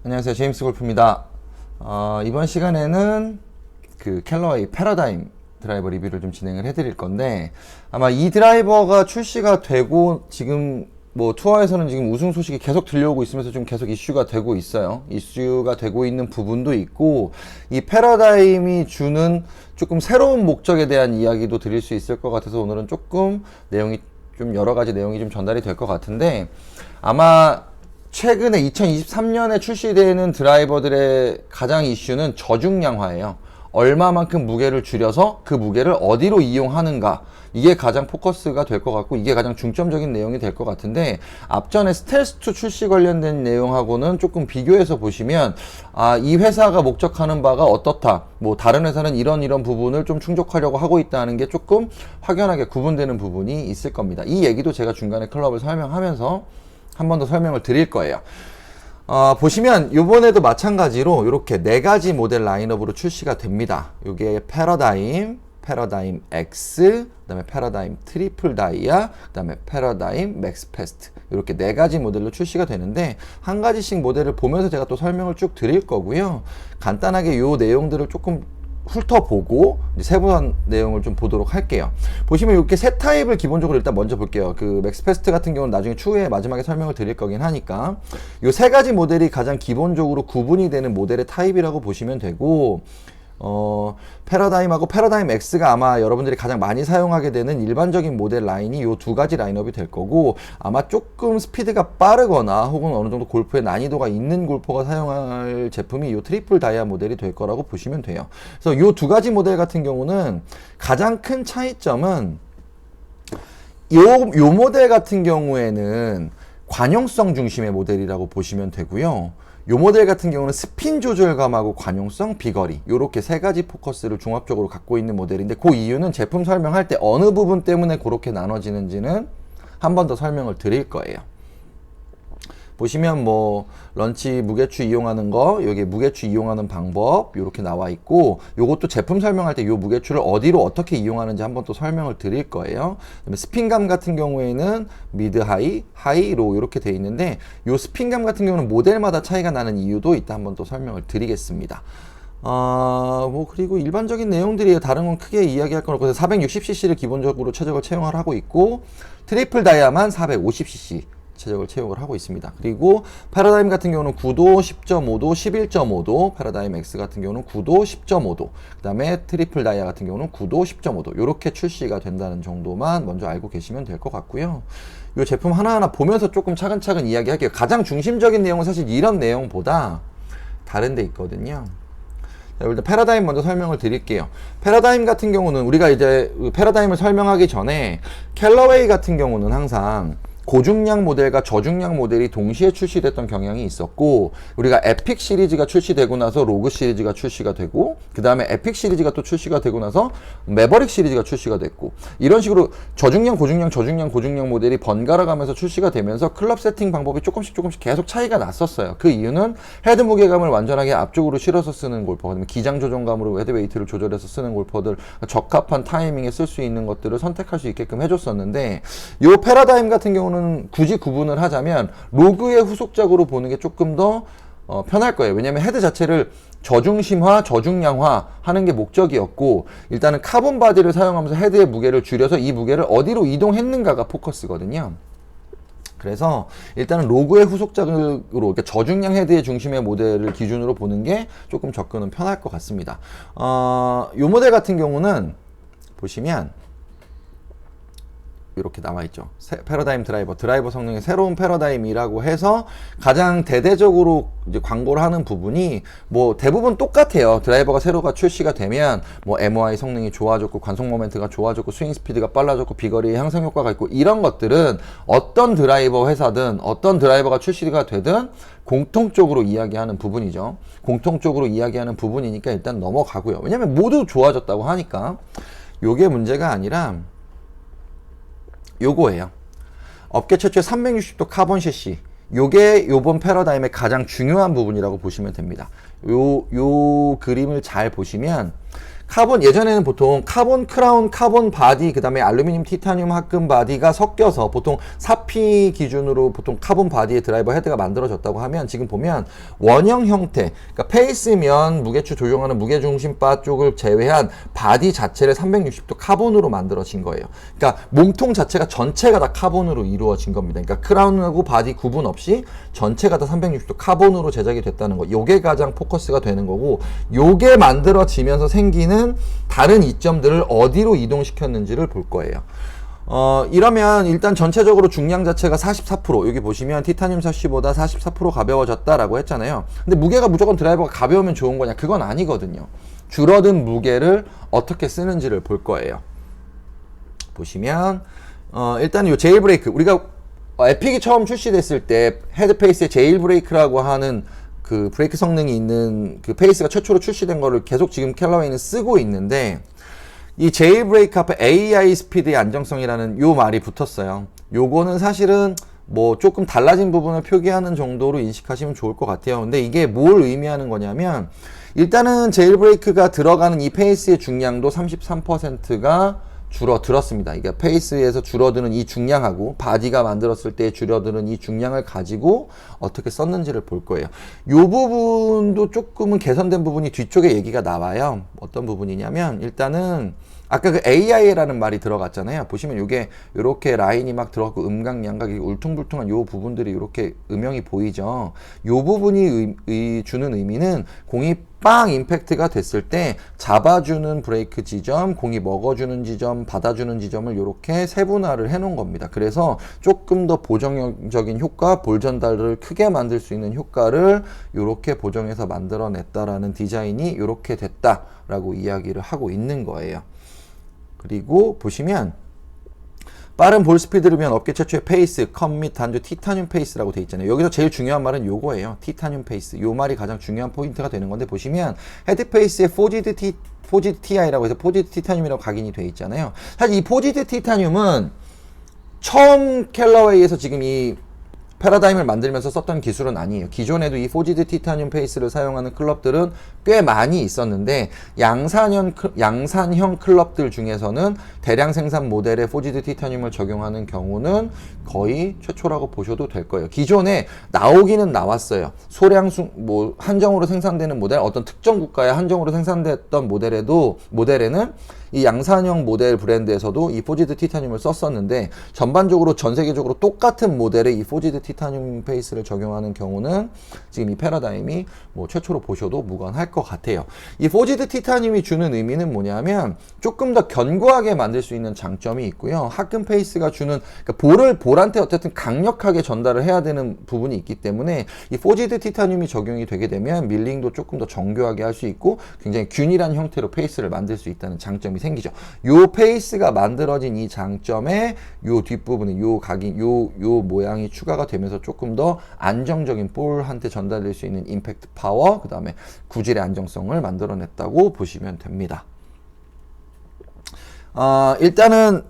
안녕하세요. 제임스 골프입니다. 이번 시간에는 그 캘러웨이 패러다임 드라이버 리뷰를 좀 진행을 해드릴 건데, 아마 이 드라이버가 출시가 되고 지금 뭐 투어에서는 지금 우승 소식이 계속 들려오고 있으면서 좀 계속 이슈가 되고 있어요. 이슈가 되고 있는 부분도 있고, 이 패러다임이 주는 조금 새로운 목적에 대한 이야기도 드릴 수 있을 것 같아서 오늘은 조금 내용이 좀 여러 가지 내용이 좀 전달이 될 것 같은데, 아마 최근에 2023년에 출시되는 드라이버들의 가장 이슈는 저중량화예요. 얼마만큼 무게를 줄여서 그 무게를 어디로 이용하는가, 이게 가장 포커스가 될 것 같고, 이게 가장 중점적인 내용이 될 것 같은데, 앞전에 스텔스2 출시 관련된 내용하고는 조금 비교해서 보시면, 이 회사가 목적하는 바가 어떻다, 뭐 다른 회사는 이런 부분을 좀 충족하려고 하고 있다는 게 조금 확연하게 구분되는 부분이 있을 겁니다. 이 얘기도 제가 중간에 클럽을 설명하면서 한 번 더 설명을 드릴 거예요. 보시면 요번에도 마찬가지로 이렇게 4가지 모델 라인업으로 출시가 됩니다. 요게 패러다임 X, 그 다음에 패러다임 트리플 다이아, 그 다음에 패러다임 맥스 패스트, 이렇게 4가지 모델로 출시가 되는데, 한 가지씩 모델을 보면서 제가 또 설명을 쭉 드릴 거고요. 간단하게 요 내용들을 조금 훑어보고 세부한 내용을 좀 보도록 할게요. 보시면 이렇게 세 타입을 기본적으로 일단 먼저 볼게요. 그 맥스패스트 같은 경우는 나중에 추후에 마지막에 설명을 드릴 거긴 하니까, 이 3가지 모델이 가장 기본적으로 구분이 되는 모델의 타입이라고 보시면 되고, 패러다임하고 패러다임 X가 아마 여러분들이 가장 많이 사용하게 되는 일반적인 모델 라인이 요 2가지 라인업이 될 거고, 아마 조금 스피드가 빠르거나 혹은 어느 정도 골프의 난이도가 있는 골퍼가 사용할 제품이 요 트리플 다이아 모델이 될 거라고 보시면 돼요. 그래서 요 2가지 모델 같은 경우는 가장 큰 차이점은, 요 모델 같은 경우에는 관용성 중심의 모델이라고 보시면 되고요. 요 모델 같은 경우는 스핀 조절감하고 관용성, 비거리, 요렇게 3가지 포커스를 종합적으로 갖고 있는 모델인데, 그 이유는 제품 설명할 때 어느 부분 때문에 그렇게 나눠지는지는 한 번 더 설명을 드릴 거예요. 보시면 뭐 런치 무게추 이용하는 거, 여기 무게추 이용하는 방법 요렇게 나와 있고, 요것도 제품 설명할 때 요 무게추를 어디로 어떻게 이용하는지 한번 또 설명을 드릴 거예요. 그다음에 스핀감 같은 경우에는 미드 하이, 하이 로 이렇게 돼 있는데, 요 스핀감 같은 경우는 모델마다 차이가 나는 이유도 이따 한번 또 설명을 드리겠습니다. 뭐 그리고 일반적인 내용들이에요. 다른 건 크게 이야기할 건 없고, 460cc를 기본적으로 최적을 채용을 하고 있고, 트리플 다이아만 450cc 최적을 채용을 하고 있습니다. 그리고 패러다임 같은 경우는 9도, 10.5도, 11.5도, 패러다임 X 같은 경우는 9도, 10.5도, 그 다음에 트리플 다이아 같은 경우는 9도, 10.5도, 이렇게 출시가 된다는 정도만 먼저 알고 계시면 될 것 같고요. 이 제품 하나하나 보면서 조금 차근차근 이야기할게요. 가장 중심적인 내용은 사실 이런 내용보다 다른 데 있거든요. 일단 패러다임 먼저 설명을 드릴게요. 패러다임 같은 경우는 우리가 이제 패러다임을 설명하기 전에, 캘러웨이 같은 경우는 항상 고중량 모델과 저중량 모델이 동시에 출시됐던 경향이 있었고, 우리가 에픽 시리즈가 출시되고 나서 로그 시리즈가 출시가 되고, 그 다음에 에픽 시리즈가 또 출시가 되고 나서 매버릭 시리즈가 출시가 됐고, 이런 식으로 저중량, 고중량, 저중량, 고중량 모델이 번갈아 가면서 출시가 되면서 클럽 세팅 방법이 조금씩 계속 차이가 났었어요. 그 이유는 헤드 무게감을 완전하게 앞쪽으로 실어서 쓰는 골퍼, 그다음에 기장 조정감으로 헤드 웨이트를 조절해서 쓰는 골퍼들, 적합한 타이밍에 쓸 수 있는 것들을 선택할 수 있게끔 해줬었는데, 요 패러다임 같은 경우는 굳이 구분을 하자면 로그의 후속작으로 보는 게 조금 더 편할 거예요. 왜냐면 헤드 자체를 저중심화, 저중량화 하는 게 목적이었고, 일단은 카본 바디를 사용하면서 헤드의 무게를 줄여서 이 무게를 어디로 이동했는가가 포커스거든요. 그래서 일단은 로그의 후속작으로, 그러니까 저중량 헤드의 중심의 모델을 기준으로 보는 게 조금 접근은 편할 것 같습니다. 요 모델 같은 경우는 보시면 이렇게 나와 있죠. 패러다임 드라이버 성능의 새로운 패러다임이라고 해서 가장 대대적으로 이제 광고를 하는 부분이 뭐 대부분 똑같아요. 드라이버가 새로가 출시가 되면 뭐 MOI 성능이 좋아졌고, 관속 모멘트가 좋아졌고, 스윙 스피드가 빨라졌고, 비거리의 향상 효과가 있고, 이런 것들은 어떤 드라이버 회사든 어떤 드라이버가 출시가 되든 공통적으로 이야기하는 부분이죠. 공통적으로 이야기하는 부분이니까 일단 넘어가고요. 왜냐면 모두 좋아졌다고 하니까. 요게 문제가 아니라 요거예요. 업계 최초의 360도 카본 셰시. 요게 요번 패러다임의 가장 중요한 부분이라고 보시면 됩니다. 요 그림을 잘 보시면 카본, 예전에는 보통 카본 크라운, 카본 바디, 그 다음에 알루미늄, 티타늄 합금 바디가 섞여서 보통 사피 기준으로 보통 카본 바디의 드라이버 헤드가 만들어졌다고 하면, 지금 보면 원형 형태, 그러니까 페이스면 무게추 조종하는 무게중심 바 쪽을 제외한 바디 자체를 360도 카본으로 만들어진 거예요. 그러니까 몸통 자체가 전체가 다 카본으로 이루어진 겁니다. 그러니까 크라운하고 바디 구분 없이 전체가 다 360도 카본으로 제작이 됐다는 거. 요게 가장 포커스가 되는 거고, 요게 만들어지면서 생기는 다른 이점들을 어디로 이동시켰는지를 볼 거예요. 이러면 일단 전체적으로 중량 자체가 44%, 여기 보시면 티타늄 샤시보다 44% 가벼워졌다라고 했잖아요. 근데 무게가 무조건 드라이버가 가벼우면 좋은 거냐? 그건 아니거든요. 줄어든 무게를 어떻게 쓰는지를 볼 거예요. 보시면 일단 요 제일 브레이크, 우리가 에픽이 처음 출시됐을 때 헤드페이스에 제일 브레이크라고 하는 그 브레이크 성능이 있는 그 페이스가 최초로 출시된 거를 계속 지금 캘러웨이는 쓰고 있는데, 이 제일 브레이크 앞에 AI 스피드의 안정성이라는 요 말이 붙었어요. 요거는 사실은 뭐 조금 달라진 부분을 표기하는 정도로 인식하시면 좋을 것 같아요. 근데 이게 뭘 의미하는 거냐면, 일단은 제일 브레이크가 들어가는 이 페이스의 중량도 33%가 줄어들었습니다. 이게 페이스에서 줄어드는 이 중량하고 바디가 만들었을 때 줄어드는 이 중량을 가지고 어떻게 썼는지를 볼 거예요. 이 부분도 조금은 개선된 부분이 뒤쪽에 얘기가 나와요. 어떤 부분이냐면, 일단은 아까 그 AI라는 말이 들어갔잖아요. 보시면 이게 이렇게 라인이 막 들어가고 음각, 양각이 울퉁불퉁한 요 부분들이 이렇게 음영이 보이죠. 요 부분이 주는 의미는 공이 빵 임팩트가 됐을 때 잡아주는 브레이크 지점, 공이 먹어주는 지점, 받아주는 지점을 이렇게 세분화를 해 놓은 겁니다. 그래서 조금 더 보정적인 효과, 볼 전달을 크게 만들 수 있는 효과를 이렇게 보정해서 만들어냈다라는 디자인이 이렇게 됐다라고 이야기를 하고 있는 거예요. 그리고 보시면 빠른 볼 스피드를 위한 업계 최초의 페이스, 컵 및 단조 티타늄 페이스라고 되어 있잖아요. 여기서 제일 중요한 말은 요거예요. 티타늄 페이스. 요 말이 가장 중요한 포인트가 되는 건데, 보시면 헤드 페이스에 포지드 TI라고 해서 포지드 티타늄이라고 각인이 되어 있잖아요. 사실 이 포지드 티타늄은 처음 캘러웨이에서 지금 이 패러다임을 만들면서 썼던 기술은 아니에요. 기존에도 이 포지드 티타늄 페이스를 사용하는 클럽들은 꽤 많이 있었는데, 양산형 클럽들 중에서는 대량 생산 모델에 포지드 티타늄을 적용하는 경우는 거의 최초라고 보셔도 될 거예요. 기존에 나오기는 나왔어요. 뭐 한정으로 생산되는 모델, 어떤 특정 국가에 한정으로 생산됐던 모델에는 이 양산형 모델 브랜드에서도 이 포지드 티타늄을 썼었는데, 전반적으로 전 세계적으로 똑같은 모델에 이 포지드 티타늄 페이스를 적용하는 경우는 지금 이 패러다임이 뭐 최초로 보셔도 무관할 것 같아요. 이 포지드 티타늄이 주는 의미는 뭐냐면, 조금 더 견고하게 만들 수 있는 장점이 있고요. 합금 페이스가 주는, 그러니까 볼한테 어쨌든 강력하게 전달을 해야 되는 부분이 있기 때문에, 이 포지드 티타늄이 적용이 되게 되면 밀링도 조금 더 정교하게 할 수 있고 굉장히 균일한 형태로 페이스를 만들 수 있다는 장점이 생기죠. 요 페이스가 만들어진 이 장점에 요 뒷부분에 요 각인, 요 모양이 추가가 되면서 조금 더 안정적인 볼한테 전달될 수 있는 임팩트 파워, 그 다음에 구질의 안정성을 만들어냈다고 보시면 됩니다. 일단은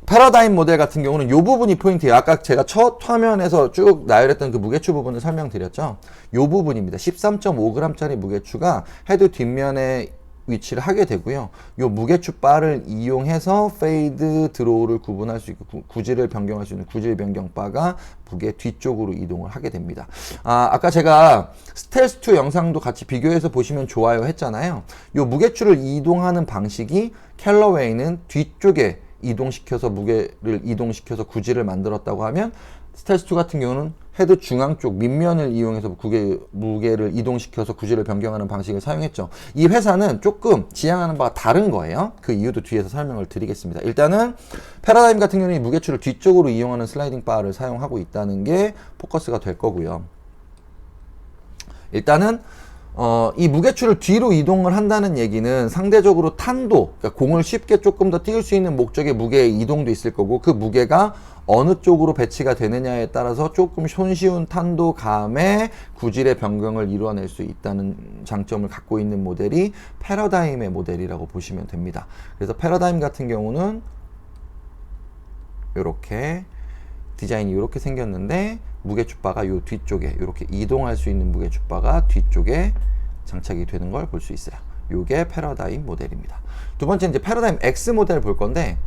패러다임 모델 같은 경우는 이 부분이 포인트예요. 아까 제가 첫 화면에서 쭉 나열했던 그 무게추 부분을 설명드렸죠. 이 부분입니다. 13.5g짜리 무게추가 헤드 뒷면에 위치를 하게 되고요. 이 무게추 바를 이용해서 페이드, 드로우를 구분할 수 있고 구질을 변경할 수 있는 구질 변경 바가 무게 뒤쪽으로 이동을 하게 됩니다. 아까 제가 스텔스2 영상도 같이 비교해서 보시면 좋아요 했잖아요. 이 무게추를 이동하는 방식이 캘러웨이는 뒤쪽에 이동시켜서 무게를 이동시켜서 구질을 만들었다고 하면, 스텔스2 같은 경우는 헤드 중앙 쪽 밑면을 이용해서 무게를 이동시켜서 구질을 변경하는 방식을 사용했죠. 이 회사는 조금 지향하는 바가 다른 거예요. 그 이유도 뒤에서 설명을 드리겠습니다. 일단은 패러다임 같은 경우는 무게추를 뒤쪽으로 이용하는 슬라이딩 바를 사용하고 있다는 게 포커스가 될 거고요. 일단은 이 무게추를 뒤로 이동을 한다는 얘기는 상대적으로 탄도, 그러니까 공을 쉽게 조금 더 띄울 수 있는 목적의 무게의 이동도 있을 거고, 그 무게가 어느 쪽으로 배치가 되느냐에 따라서 조금 손쉬운 탄도감의 구질의 변경을 이루어낼 수 있다는 장점을 갖고 있는 모델이 패러다임의 모델이라고 보시면 됩니다. 그래서 패러다임 같은 경우는 이렇게 디자인이 이렇게 생겼는데, 무게추바가 요 뒤쪽에 이렇게 이동할 수 있는 무게추바가 뒤쪽에 장착이 되는 걸 볼 수 있어요. 요게 패러다임 모델입니다. 두 번째 이제 패러다임 X 모델 볼 건데,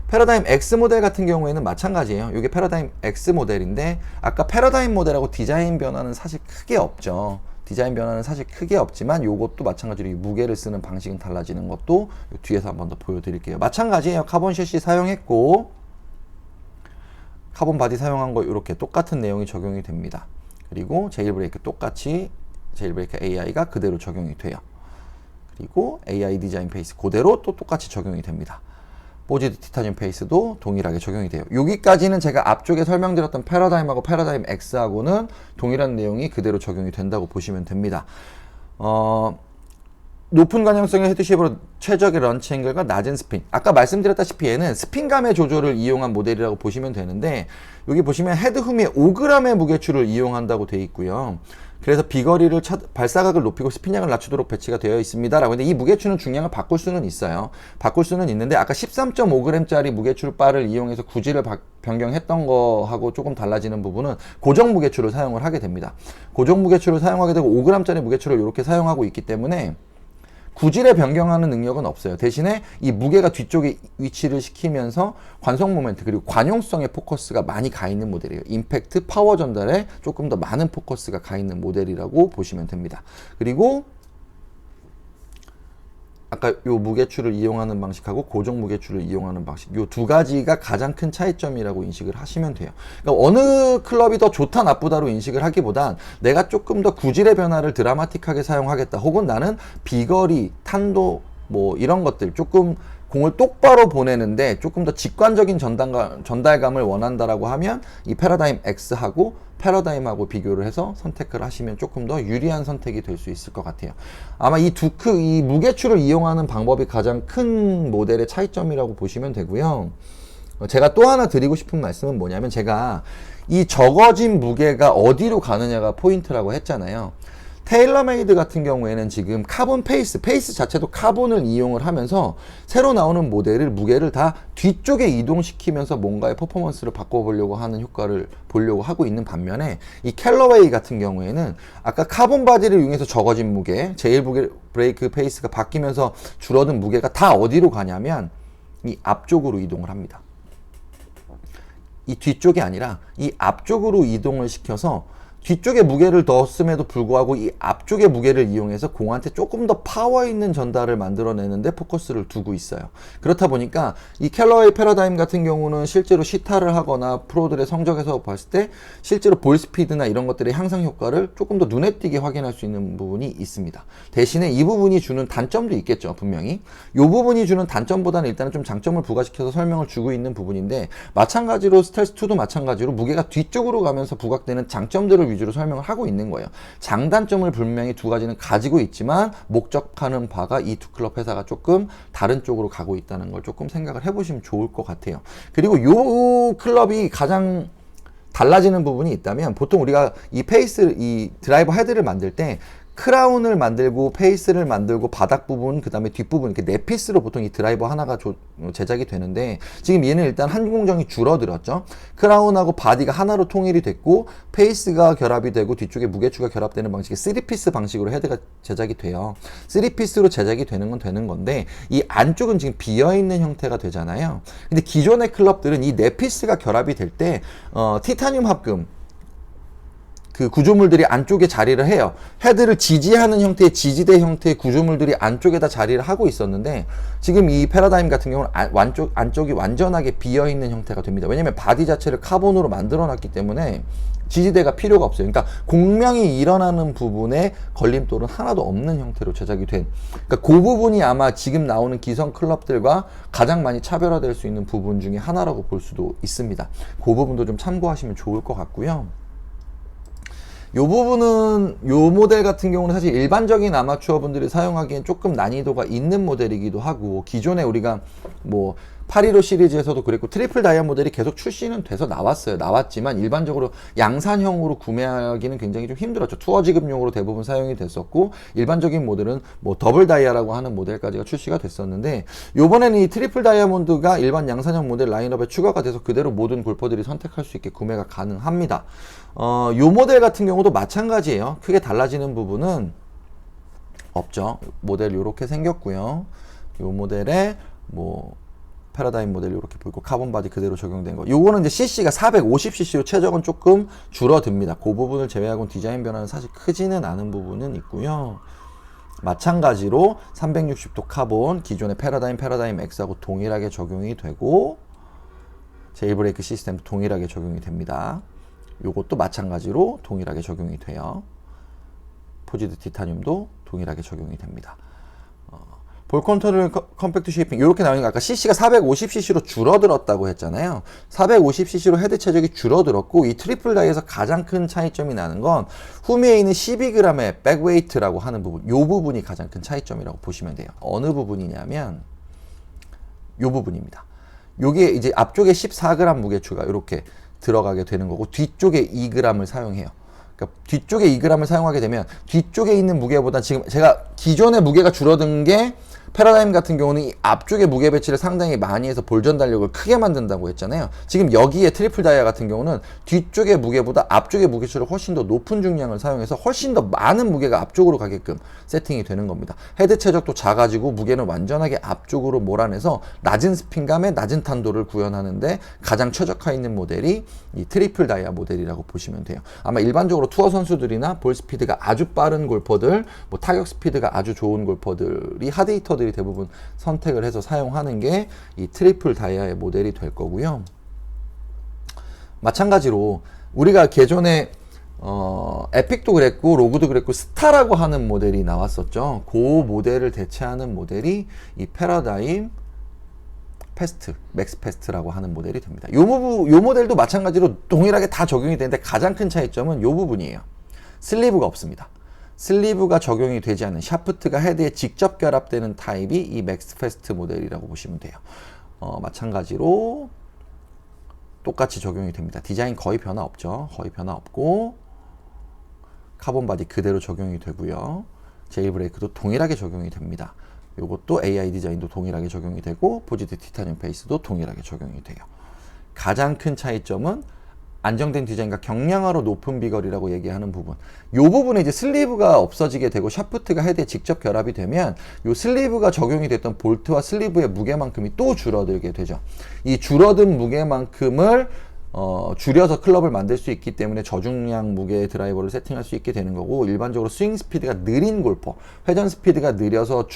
패러다임 X 모델 같은 경우에는 마찬가지예요. 이게 패러다임 X 모델인데, 아까 패러다임 모델하고 디자인 변화는 사실 크게 없죠. 디자인 변화는 사실 크게 없지만 요것도 마찬가지로 이 무게를 쓰는 방식은 달라지는 것도 요 뒤에서 한 번 더 보여드릴게요. 마찬가지예요. 카본 셰시 사용했고 카본 바디 사용한 거 이렇게 똑같은 내용이 적용이 됩니다. 그리고 제일 브레이크 똑같이 제일 브레이크 AI가 그대로 적용이 돼요. 그리고 AI 디자인 페이스 그대로 또 똑같이 적용이 됩니다. 포지드 티타늄 페이스도 동일하게 적용이 돼요. 여기까지는 제가 앞쪽에 설명드렸던 패러다임하고 패러다임 X하고는 동일한 내용이 그대로 적용이 된다고 보시면 됩니다. 높은 관형성의 헤드 쉐이프로 최적의 런치 앵글과 낮은 스핀. 아까 말씀드렸다시피 얘는 스핀감의 조절을 이용한 모델이라고 보시면 되는데, 여기 보시면 헤드 후미에 5g의 무게추를 이용한다고 되어 있고요. 그래서 비거리를 발사각을 높이고 스핀량을 낮추도록 배치가 되어 있습니다 라고. 근데 이 무게추는 중량을 바꿀 수는 있어요. 바꿀 수는 있는데, 아까 13.5g짜리 무게추 바를 이용해서 구질을 변경했던 거하고 조금 달라지는 부분은 고정 무게추를 사용을 하게 됩니다. 고정 무게추를 사용하게 되고 5g짜리 무게추를 이렇게 사용하고 있기 때문에 구질에 변경하는 능력은 없어요. 대신에 이 무게가 뒤쪽에 위치를 시키면서 관성 모멘트 그리고 관용성의 포커스가 많이 가 있는 모델이에요. 임팩트, 파워 전달에 조금 더 많은 포커스가 가 있는 모델이라고 보시면 됩니다. 그리고 아까 요 무게추를 이용하는 방식하고 고정 무게추를 이용하는 방식, 요 두 가지가 가장 큰 차이점이라고 인식을 하시면 돼요. 그러니까 어느 클럽이 더 좋다 나쁘다로 인식을 하기보단 내가 조금 더 구질의 변화를 드라마틱하게 사용하겠다, 혹은 나는 비거리, 탄도 뭐 이런 것들 조금 공을 똑바로 보내는데 조금 더 직관적인 전달감을 원한다라고 하면 이 패러다임 X하고 패러다임하고 비교를 해서 선택을 하시면 조금 더 유리한 선택이 될 수 있을 것 같아요. 아마 이 이 무게추를 이용하는 방법이 가장 큰 모델의 차이점이라고 보시면 되고요. 제가 또 하나 드리고 싶은 말씀은 뭐냐면, 제가 이 적어진 무게가 어디로 가느냐가 포인트라고 했잖아요. 테일러메이드 같은 경우에는 지금 카본 페이스 자체도 카본을 이용을 하면서 새로 나오는 모델을 무게를 다 뒤쪽에 이동시키면서 뭔가의 퍼포먼스를 바꿔보려고 하는 효과를 보려고 하고 있는 반면에, 이 캘러웨이 같은 경우에는 아까 카본 바디를 이용해서 적어진 무게, 제일 브레이크 페이스가 바뀌면서 줄어든 무게가 다 어디로 가냐면 이 앞쪽으로 이동을 합니다. 이 뒤쪽이 아니라 이 앞쪽으로 이동을 시켜서 뒤쪽에 무게를 넣었음에도 불구하고 이 앞쪽의 무게를 이용해서 공한테 조금 더 파워 있는 전달을 만들어내는데 포커스를 두고 있어요. 그렇다 보니까 이 캘러웨이 패러다임 같은 경우는 실제로 시타를 하거나 프로들의 성적에서 봤을 때 실제로 볼 스피드나 이런 것들의 향상 효과를 조금 더 눈에 띄게 확인할 수 있는 부분이 있습니다. 대신에 이 부분이 주는 단점도 있겠죠, 분명히. 이 부분이 주는 단점보다는 일단은 좀 장점을 부과시켜서 설명을 주고 있는 부분인데, 마찬가지로 스텔스2도 마찬가지로 무게가 뒤쪽으로 가면서 부각되는 장점들을 위주로 설명을 하고 있는 거예요. 장단점을 분명히 두 가지는 가지고 있지만 목적하는 바가 이 두 클럽 회사가 조금 다른 쪽으로 가고 있다는 걸 조금 생각을 해보시면 좋을 것 같아요. 그리고 요 클럽이 가장 달라지는 부분이 있다면, 보통 우리가 이 드라이버 헤드를 만들 때 크라운을 만들고 페이스를 만들고 바닥 부분, 그 다음에 뒷부분 이렇게 네 피스로 보통 이 드라이버 하나가 제작이 되는데, 지금 얘는 일단 한 공정이 줄어들었죠. 크라운하고 바디가 하나로 통일이 됐고 페이스가 결합이 되고 뒤쪽에 무게추가 결합되는 방식의 3피스 방식으로 헤드가 제작이 돼요. 3피스로 제작이 되는 건 되는 건데, 이 안쪽은 지금 비어있는 형태가 되잖아요. 근데 기존의 클럽들은 이 네 피스가 결합이 될 때 티타늄 합금 그 구조물들이 안쪽에 자리를 해요. 헤드를 지지하는 형태의 지지대 형태의 구조물들이 안쪽에다 자리를 하고 있었는데, 지금 이 패러다임 같은 경우는 안쪽이 완전하게 비어있는 형태가 됩니다. 왜냐면 바디 자체를 카본으로 만들어놨기 때문에 지지대가 필요가 없어요. 그러니까 공명이 일어나는 부분에 걸림돌은 하나도 없는 형태로 제작이 된, 그러니까 그 부분이 아마 지금 나오는 기성 클럽들과 가장 많이 차별화될 수 있는 부분 중에 하나라고 볼 수도 있습니다. 그 부분도 좀 참고하시면 좋을 것 같고요. 요 부분은, 요 모델 같은 경우는 사실 일반적인 아마추어 분들이 사용하기엔 조금 난이도가 있는 모델이기도 하고, 기존에 우리가 뭐 815 시리즈에서도 그랬고 트리플 다이아 모델이 계속 출시는 돼서 나왔지만 일반적으로 양산형으로 구매하기는 굉장히 좀 힘들었죠. 투어 지급용으로 대부분 사용이 됐었고, 일반적인 모델은 뭐 더블 다이아라고 하는 모델까지가 출시가 됐었는데, 요번에는 이 트리플 다이아몬드가 일반 양산형 모델 라인업에 추가가 돼서 그대로 모든 골퍼들이 선택할 수 있게 구매가 가능합니다. 요 모델 같은 경우도 마찬가지예요. 크게 달라지는 부분은 없죠. 모델 이렇게 생겼고요. 이 모델에 뭐 패러다임 모델 이렇게 보이고 카본 바디 그대로 적용된 거. 요거는 이제 CC가 450cc로 최적은 조금 줄어듭니다. 그 부분을 제외하고는 디자인 변화는 사실 크지는 않은 부분은 있고요. 마찬가지로 360도 카본 기존의 패러다임 X하고 동일하게 적용이 되고 제일브레이크 시스템도 동일하게 적용이 됩니다. 요것도 마찬가지로 동일하게 적용이 돼요. 포지드 티타늄도 동일하게 적용이 됩니다. 볼 컨트롤 컴팩트 쉐이핑 이렇게 나오니까 아까 CC가 450cc로 줄어들었다고 했잖아요. 450cc로 헤드 최적이 줄어들었고 이 트리플 다이에서 가장 큰 차이점이 나는 건 후미에 있는 12g의 백웨이트라고 하는 부분, 이 부분이 가장 큰 차이점이라고 보시면 돼요. 어느 부분이냐면 이 부분입니다. 요게 이제 앞쪽에 14g 무게추가 이렇게 들어가게 되는 거고 뒤쪽에 2g을 사용해요. 그러니까 뒤쪽에 2g을 사용하게 되면 뒤쪽에 있는 무게보다 지금 제가 기존의 무게가 줄어든 게 패러다임 같은 경우는 이 앞쪽에 무게 배치를 상당히 많이 해서 볼 전달력을 크게 만든다고 했잖아요. 지금 여기에 트리플 다이아 같은 경우는 뒤쪽의 무게보다 앞쪽의 무게추를 훨씬 더 높은 중량을 사용해서 훨씬 더 많은 무게가 앞쪽으로 가게끔 세팅이 되는 겁니다. 헤드 최적도 작아지고 무게는 완전하게 앞쪽으로 몰아내서 낮은 스핀감에 낮은 탄도를 구현하는데 가장 최적화 있는 모델이 이 트리플 다이아 모델이라고 보시면 돼요. 아마 일반적으로 투어 선수들이나 볼 스피드가 아주 빠른 골퍼들, 뭐 타격 스피드가 아주 좋은 골퍼들이 하드 히터들이 대부분 선택을 해서 사용하는 게 이 트리플 다이아의 모델이 될 거고요. 마찬가지로 우리가 기존에 에픽도 그랬고 로그도 그랬고 스타라고 하는 모델이 나왔었죠. 그 모델을 대체하는 모델이 이 패러다임 패스트, 맥스 패스트라고 하는 모델이 됩니다. 요 모델도 마찬가지로 동일하게 다 적용이 되는데 가장 큰 차이점은 요 부분이에요. 슬리브가 없습니다. 슬리브가 적용이 되지 않는 샤프트가 헤드에 직접 결합되는 타입이 이 맥스 패스트 모델이라고 보시면 돼요. 마찬가지로 똑같이 적용이 됩니다. 디자인 거의 변화 없죠. 거의 변화 없고 카본 바디 그대로 적용이 되고요. 제일 브레이크도 동일하게 적용이 됩니다. 요것도 AI 디자인도 동일하게 적용이 되고 포지드 티타늄 페이스도 동일하게 적용이 돼요. 가장 큰 차이점은 안정된 디자인과 경량화로 높은 비거리라고 얘기하는 부분. 요 부분에 이제 슬리브가 없어지게 되고 샤프트가 헤드에 직접 결합이 되면 요 슬리브가 적용이 됐던 볼트와 슬리브의 무게만큼이 또 줄어들게 되죠. 이 줄어든 무게만큼을 줄여서 클럽을 만들 수 있기 때문에 저중량 무게의 드라이버를 세팅할 수 있게 되는 거고, 일반적으로 스윙 스피드가 느린 골퍼, 회전 스피드가 느려서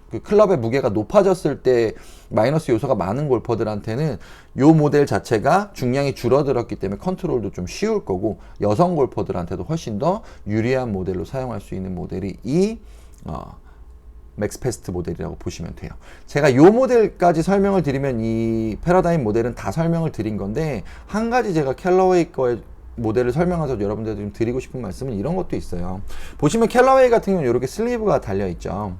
그 클럽의 무게가 높아졌을 때 마이너스 요소가 많은 골퍼들한테는 요 모델 자체가 중량이 줄어들었기 때문에 컨트롤도 좀 쉬울 거고, 여성 골퍼들한테도 훨씬 더 유리한 모델로 사용할 수 있는 모델이 이 맥스 패스트 모델이라고 보시면 돼요. 제가 요 모델까지 설명을 드리면 이 패러다임 모델은 다 설명을 드린 건데, 한 가지 제가 캘러웨이 거의 모델을 설명해서 여러분들 좀 드리고 싶은 말씀은 이런 것도 있어요. 보시면 캘러웨이 같은 경우는 이렇게 슬리브가 달려 있죠.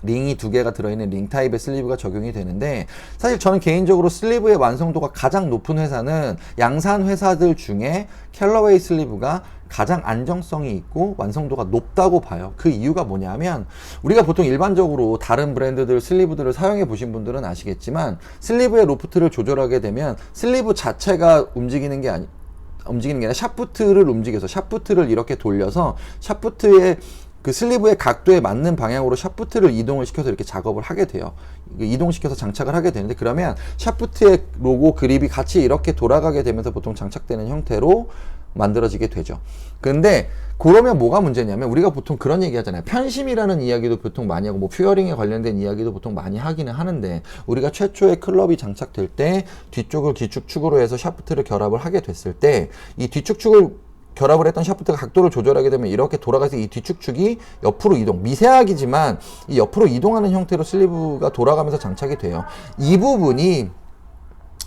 링이 두 개가 들어있는 링 타입의 슬리브가 적용이 되는데, 사실 저는 개인적으로 슬리브의 완성도가 가장 높은 회사는 양산 회사들 중에 캘러웨이 슬리브가 가장 안정성이 있고 완성도가 높다고 봐요. 그 이유가 뭐냐면, 우리가 보통 일반적으로 다른 브랜드들 슬리브들을 사용해 보신 분들은 아시겠지만, 슬리브의 로프트를 조절하게 되면 슬리브 자체가 움직이는 게 아니라 샤프트를 움직여서 샤프트를 이렇게 돌려서 샤프트의 그 슬리브의 각도에 맞는 방향으로 샤프트를 이동을 시켜서 이렇게 작업을 하게 돼요. 이동시켜서 장착을 하게 되는데, 그러면 샤프트의 로고 그립이 같이 이렇게 돌아가게 되면서 보통 장착되는 형태로 만들어지게 되죠. 근데 그러면 뭐가 문제냐면, 우리가 보통 그런 얘기 하잖아요. 편심이라는 이야기도 보통 많이 하고, 뭐 퓨어링에 관련된 이야기도 보통 많이 하기는 하는데, 우리가 최초의 클럽이 장착될 때 뒤쪽을 뒤축축으로 해서 샤프트를 결합을 하게 됐을 때, 이 뒤축축을 결합을 했던 샤프트가 각도를 조절하게 되면 이렇게 돌아가서 이 뒤축축이 옆으로 이동, 미세하기지만 이 옆으로 이동하는 형태로 슬리브가 돌아가면서 장착이 돼요. 이 부분이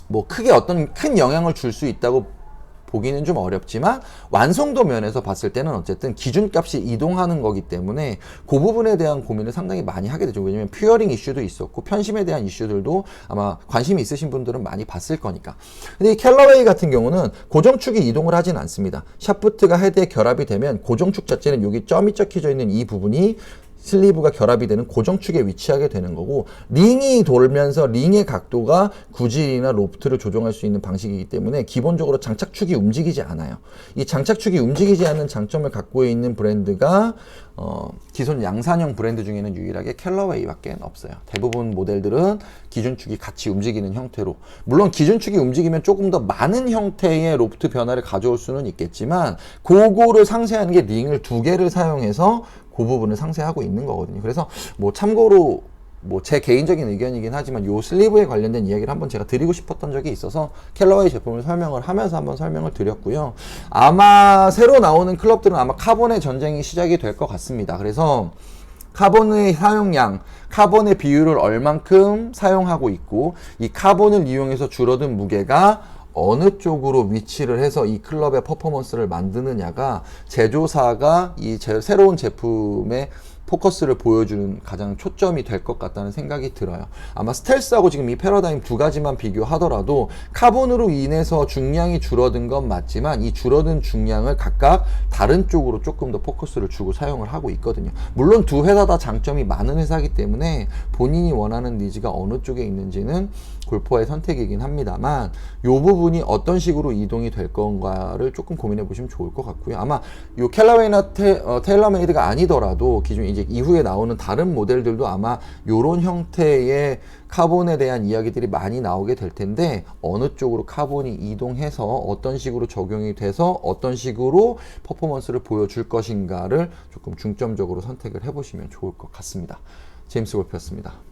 뭐 크게 어떤 큰 영향을 줄 수 있다고 보기는 좀 어렵지만, 완성도 면에서 봤을 때는 어쨌든 기준값이 이동하는 거기 때문에 그 부분에 대한 고민을 상당히 많이 하게 되죠. 왜냐면 퓨어링 이슈도 있었고 편심에 대한 이슈들도 아마 관심이 있으신 분들은 많이 봤을 거니까. 근데 이 캘러웨이 같은 경우는 고정축이 이동을 하진 않습니다. 샤프트가 헤드에 결합이 되면 고정축 자체는 여기 점이 적혀져 있는 이 부분이 슬리브가 결합이 되는 고정축에 위치하게 되는 거고, 링이 돌면서 링의 각도가 구질이나 로프트를 조정할 수 있는 방식이기 때문에 기본적으로 장착축이 움직이지 않아요. 이 장착축이 움직이지 않는 장점을 갖고 있는 브랜드가 기존 양산형 브랜드 중에는 유일하게 캘러웨이밖에 없어요. 대부분 모델들은 기준축이 같이 움직이는 형태로, 물론 기준축이 움직이면 조금 더 많은 형태의 로프트 변화를 가져올 수는 있겠지만 그거를 상쇄하는 게 링을 2개를 사용해서 그 부분을 상쇄하고 있는 거거든요. 그래서 뭐 참고로 뭐 제 개인적인 의견이긴 하지만 요 슬리브에 관련된 이야기를 한번 제가 드리고 싶었던 적이 있어서 캘러웨이 제품을 설명을 하면서 한번 설명을 드렸고요. 아마 새로 나오는 클럽들은 아마 카본의 전쟁이 시작이 될 것 같습니다. 그래서 카본의 사용량, 카본의 비율을 얼만큼 사용하고 있고, 이 카본을 이용해서 줄어든 무게가 어느 쪽으로 위치를 해서 이 클럽의 퍼포먼스를 만드느냐가 제조사가 이 새로운 제품의 포커스를 보여주는 가장 초점이 될 것 같다는 생각이 들어요. 아마 스텔스하고 지금 이 패러다임 2가지만 비교하더라도 카본으로 인해서 중량이 줄어든 건 맞지만 이 줄어든 중량을 각각 다른 쪽으로 조금 더 포커스를 주고 사용을 하고 있거든요. 물론 두 회사 다 장점이 많은 회사이기 때문에 본인이 원하는 니즈가 어느 쪽에 있는지는 골퍼의 선택이긴 합니다만, 이 부분이 어떤 식으로 이동이 될 건가를 조금 고민해 보시면 좋을 것 같고요. 아마 이 캘러웨이나 테일러메이드가 아니더라도 기존 이제 이후에 나오는 다른 모델들도 아마 이런 형태의 카본에 대한 이야기들이 많이 나오게 될 텐데, 어느 쪽으로 카본이 이동해서 어떤 식으로 적용이 돼서 어떤 식으로 퍼포먼스를 보여줄 것인가를 조금 중점적으로 선택을 해보시면 좋을 것 같습니다. 제임스 골프였습니다.